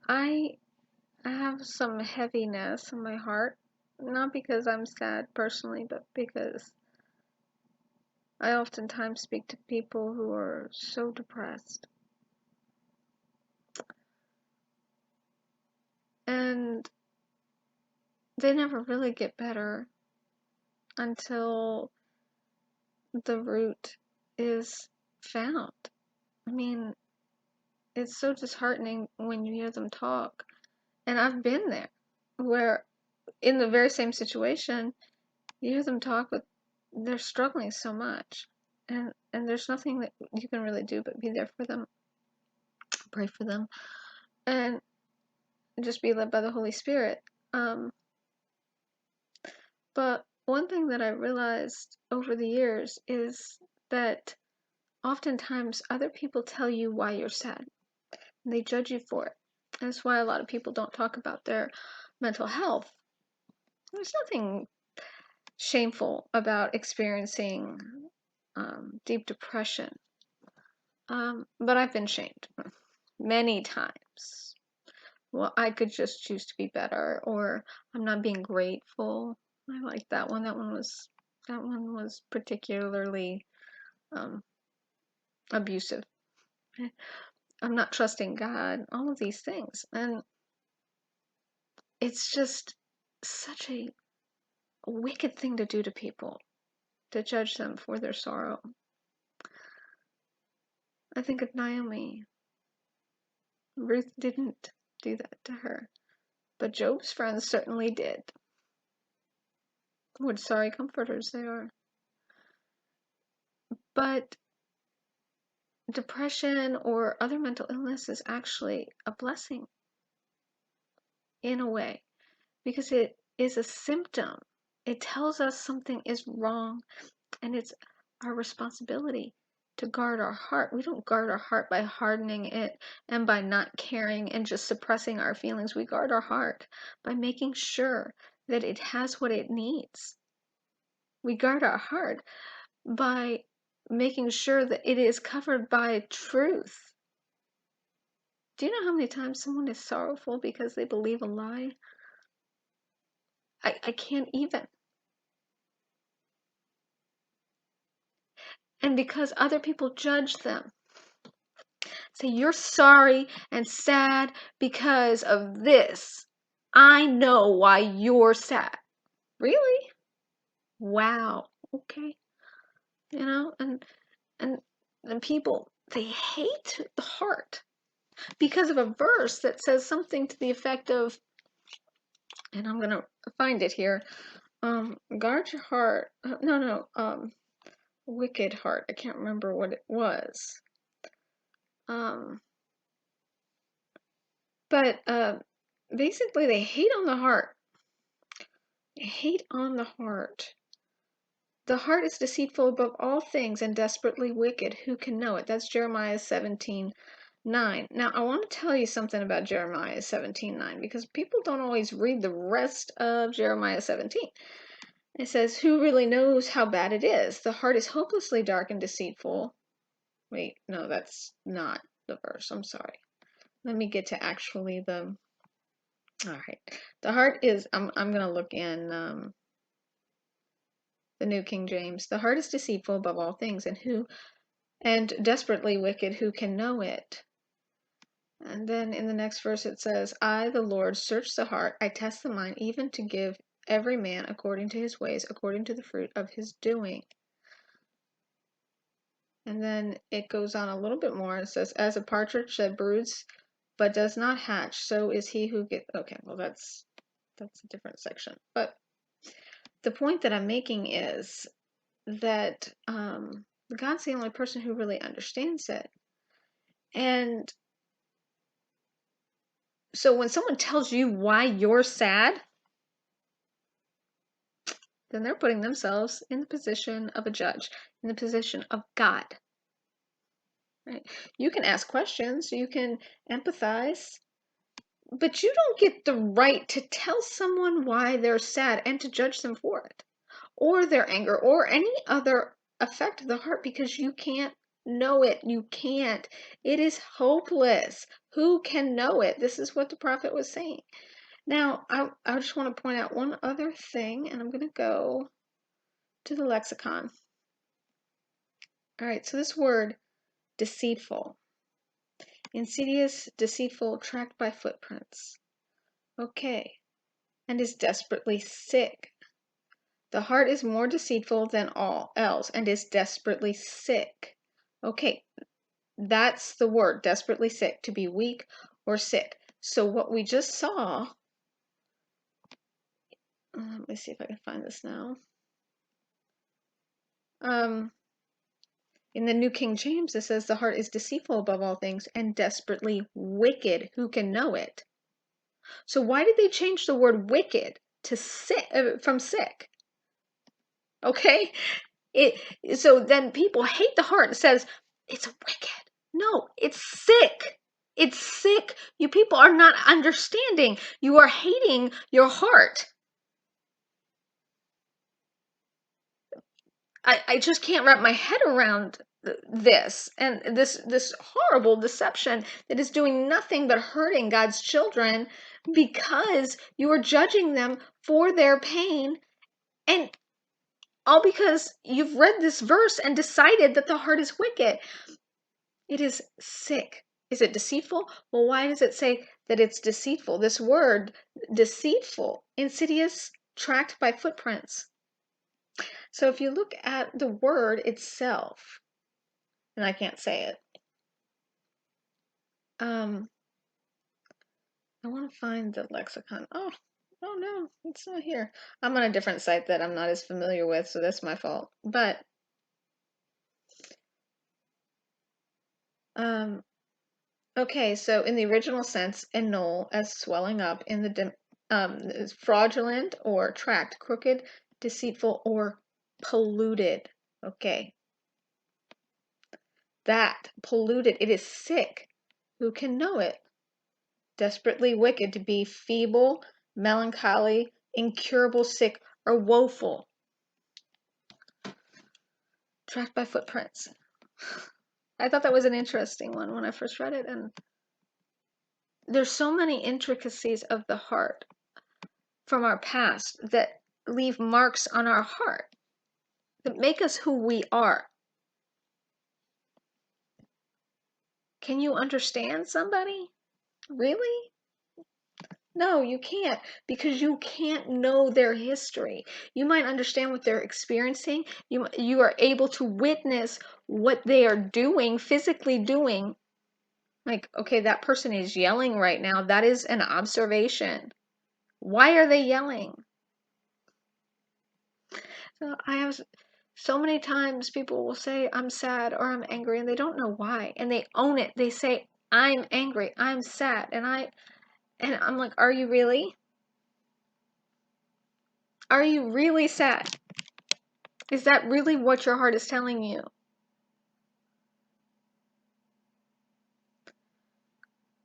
I have some heaviness in my heart, not because I'm sad personally, but because I oftentimes speak to people who are so depressed. And they never really get better until the root is found. I mean, it's so disheartening when you hear them talk. And I've been there, where in the very same situation, you hear them talk, but they're struggling so much. And there's nothing that you can really do but be there for them, pray for them, and just be led by the Holy Spirit. Um, but one thing that I realized over the years is that oftentimes other people tell you why you're sad. And they judge you for it. That's why a lot of people don't talk about their mental health. There's nothing shameful about experiencing deep depression. But I've been shamed many times. Well, I could just choose to be better, or I'm not being grateful. I like that one. That one was particularly um, abusive. I'm not trusting God. All of these things, and it's just such a wicked thing to do to people, to judge them for their sorrow. I think of Naomi. Ruth didn't do that to her, but Job's friends certainly did. What sorry comforters they are. But depression or other mental illness is actually a blessing in a way, because it is a symptom. It tells us something is wrong, and it's our responsibility to guard our heart. We don't guard our heart by hardening it and by not caring and just suppressing our feelings. We guard our heart by making sure that it has what it needs. We guard our heart by making sure that it is covered by truth. Do you know how many times someone is sorrowful because they believe a lie? I can't even. And because other people judge them. Say, you're sorry and sad because of this. I know why you're sad. Really? Wow. Okay. You know, and and people, they hate the heart because of a verse that says something to the effect of, and I'm gonna find it here. Guard your heart. Wicked heart. I can't remember what it was. Um, but basically, they hate on the heart. They hate on the heart. The heart is deceitful above all things and desperately wicked. Who can know it? That's Jeremiah 17:9. Now, I want to tell you something about Jeremiah 17:9 because people don't always read the rest of Jeremiah 17. It says, who really knows how bad it is? The heart is hopelessly dark and deceitful. Wait, no, that's not the verse. I'm sorry. Let me get to actually the. All right. The heart is. I'm gonna look in the New King James. The heart is deceitful above all things, and desperately wicked. Who can know it? And then in the next verse it says, I, the Lord, search the heart. I test the mind, even to give every man according to his ways, according to the fruit of his doing. And then it goes on a little bit more. It says, as a partridge that broods but does not hatch, so is he who gets. Okay, well that's a different section. But the point that I'm making is that God's the only person who really understands it. And so when someone tells you why you're sad, then they're putting themselves in the position of a judge, in the position of God. Right? You can ask questions, you can empathize, but you don't get the right to tell someone why they're sad and to judge them for it, or their anger, or any other effect of the heart, because you can't know it. You can't. It is hopeless. Who can know it? This is what the prophet was saying. Now, I just want to point out one other thing, and I'm going to go to the lexicon. All right, so this word, deceitful, insidious, deceitful, tracked by footprints. Okay, and is desperately sick. The heart is more deceitful than all else and is desperately sick. Okay, that's the word, desperately sick, to be weak or sick. So what we just saw, let me see if I can find this now. In the New King James, it says the heart is deceitful above all things and desperately wicked. Who can know it? So why did they change the word wicked to sick, from sick? Okay, so then people hate the heart. It says it's wicked. No, it's sick. It's sick. You people are not understanding. You are hating your heart. I just can't wrap my head around this and this horrible deception that is doing nothing but hurting God's children because you are judging them for their pain, and all because you've read this verse and decided that the heart is wicked. It is sick. Is it deceitful? Well, why does it say that it's deceitful? This word, deceitful, insidious, tracked by footprints. So if you look at the word itself, and I can't say it, I want to find the lexicon. Oh no, it's not here. I'm on a different site that I'm not as familiar with, so that's my fault. But okay, so in the original sense, annul as swelling up in the is fraudulent or tracked, crooked, deceitful, or polluted. Okay, that polluted. It is sick. Who can know it? Desperately wicked, to be feeble, melancholy, incurable, sick, or woeful. Tracked by footprints. I thought that was an interesting one when I first read it, and there's so many intricacies of the heart from our past that leave marks on our heart that make us who we are. Can you understand somebody? Really? No, you can't, because you can't know their history. You might understand what they're experiencing. You are able to witness what they are doing, physically doing. Like, okay, that person is yelling right now. That is an observation. Why are they yelling? So I have so many times people will say, I'm sad or I'm angry, and they don't know why. And they own it. They say, I'm angry, I'm sad. And I'm like, are you really? Are you really sad? Is that really what your heart is telling you?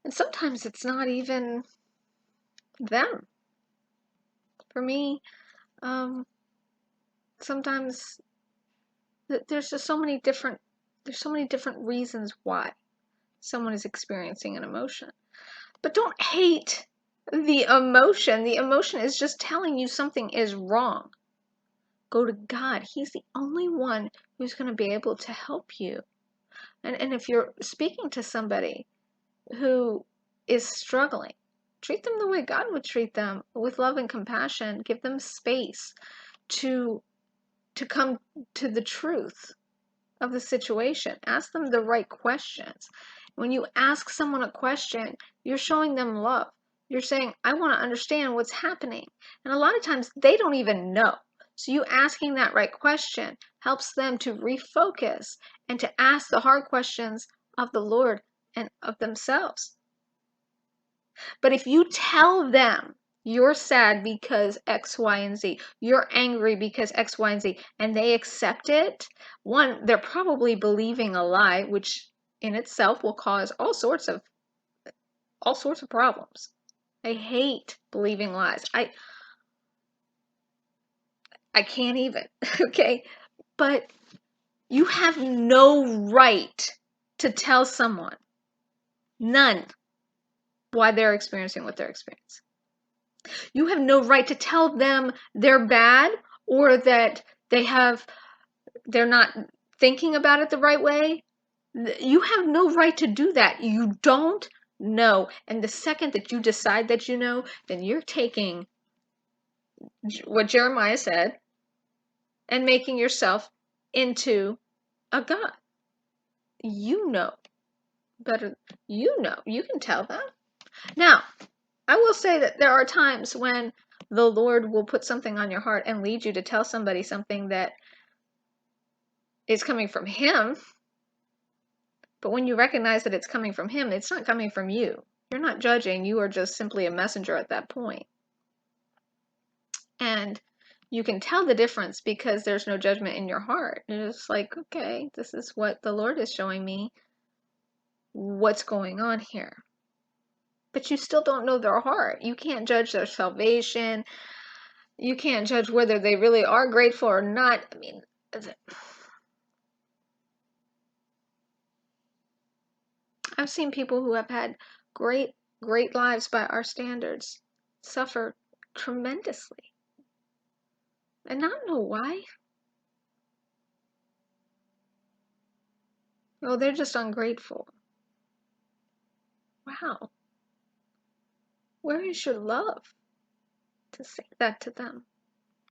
And sometimes it's not even them. For me, sometimes there's just so many different reasons why someone is experiencing an emotion. But don't hate the emotion. The emotion is just telling you something is wrong. Go to God. He's the only one who's going to be able to help you. And if you're speaking to somebody who is struggling, treat them the way God would treat them, with love and compassion. Give them space to come to the truth of the situation. Ask them the right questions. When you ask someone a question, you're showing them love. You're saying, I want to understand what's happening. And a lot of times they don't even know. So you asking that right question helps them to refocus and to ask the hard questions of the Lord and of themselves. But if you tell them you're sad because X, Y, and Z, you're angry because X, Y, and Z, and they accept it, one, they're probably believing a lie, which in itself will cause all sorts of problems. I hate believing lies. I can't even, okay? But You have no right to tell someone, none, why they're experiencing what they're experiencing. You have no right to tell them they're bad or that they're not thinking about it the right way. You have no right to do that. You don't know. And the second that you decide that you know, then you're taking what Jeremiah said and making yourself into a God. You know better. You know. You can tell them. Now, I will say that there are times when the Lord will put something on your heart and lead you to tell somebody something that is coming from Him. But when you recognize that it's coming from Him, it's not coming from you. You're not judging. You are just simply a messenger at that point. And you can tell the difference because there's no judgment in your heart. It's like, okay, this is what the Lord is showing me. What's going on here? But you still don't know their heart. You can't judge their salvation. You can't judge whether they really are grateful or not. I mean, I've seen people who have had great lives by our standards suffer tremendously and not know why. Oh, they're just ungrateful. Wow. Where is your love to say that to them?